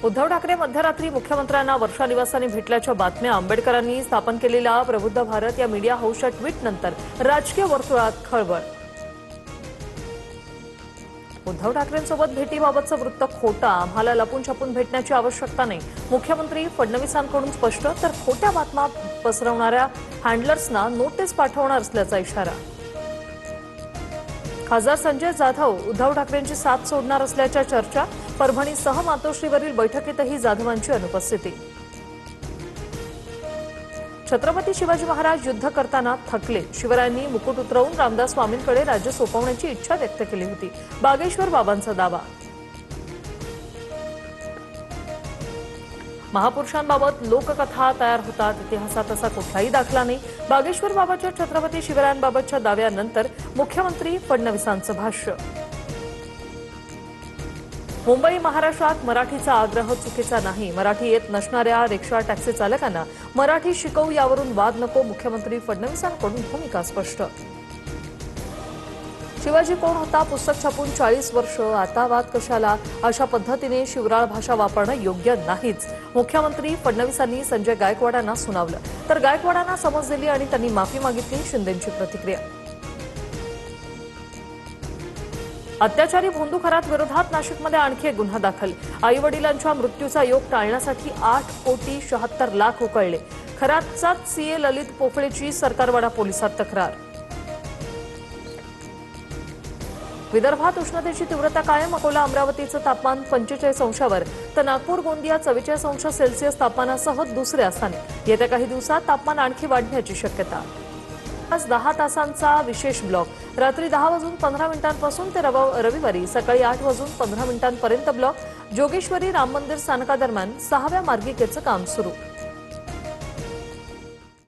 उद्धव ठाकरे मध्यरात्री मुख्यमंत्र्यांना वर्षा निवासाने भेटल्याच्या बातम्या आंबेडकरांनी स्थापन केलेल्या प्रबुद्ध भारत या मीडिया हाऊसच्या ट्विटनंतर राजकीय वर्तुळात खळबळ। उद्धव ठाकरेंसोबत भेटीबाबतचं वृत्त खोटं, आम्हाला लपून छपून भेटण्याची आवश्यकता नाही, मुख्यमंत्री फडणवीसांकडून स्पष्ट। तर खोट्या बातम्या पसरवणाऱ्या हँडलर्सना नोटीस पाठवणार असल्याचा इशारा। खासदार संजय जाधव उद्धव ठाकरेंची साथ सोडणार असल्याच्या चर्चा। परभणीसह मातोश्रीवरील बैठकीतही जाधवांची अनुपस्थिती। छत्रपती शिवाजी महाराज युद्ध करताना थकले, शिवरायांनी मुकुट उतरवून रामदास स्वामींकडे राज्य सोपवण्याची इच्छा व्यक्त केली होती, बागेश्वर बाबांचा दावा। महापुरुषांबाबत लोककथा तयार होतात, इतिहासात असा कुठलाही दाखला नाही, बागेश्वर बाबाच्या छत्रपती शिवरायांबाबतच्या दाव्यानंतर मुख्यमंत्री फडणवीसांचं भाष्य। मुंबई महाराष्ट्रात मराठीचा आग्रह चुकीचा नाही, मराठी येत नसणाऱ्या रिक्षा टॅक्सी चालकांना मराठी शिकवू यावरून वाद नको, मुख्यमंत्री फडणवीसांकडून भूमिका स्पष्ट। शिवाजी कोण होता पुस्तक छापून 40 वर्ष, आता वाद कशाला, अशा पद्धतीने शिवराळ भाषा वापरणं योग्य नाहीच, मुख्यमंत्री फडणवीसांनी संजय गायकवाडांना सुनावलं। तर गायकवाडांना समज दिली आणि त्यांनी माफी मागितली, शिंदेंची प्रतिक्रिया। अत्याचारी भोंदू खरात विरोधात नाशिकमध्ये आणखी एक गुन्हा दाखल, आई-वडिलांच्या मृत्यूचा योग टाळण्यासाठी 8,76,00,000 उकळले, खरातचाच सीए ललित पोफळेची सरकारवाडा पोलिसात तक्रार। विदर्भात उष्णतेची तीव्रता कायम, अकोला अमरावतीचं तापमान 45 अंशावर तर नागपूर गोंदिया 44 अंश सेल्सिअस तापमानासह दुसऱ्या स्थानी। येत्या काही दिवसात तापमान आणखी वाढण्याची शक्यता। आज 10 तासांचा विशेष ब्लॉक, रात्री 10:15 ते रविवारी सकाळी 8:15 पर्यंत ब्लॉक। जोगेश्वरी राम मंदिर स्थानकादरम्यान 6व्या मार्गिकेचं काम सुरू।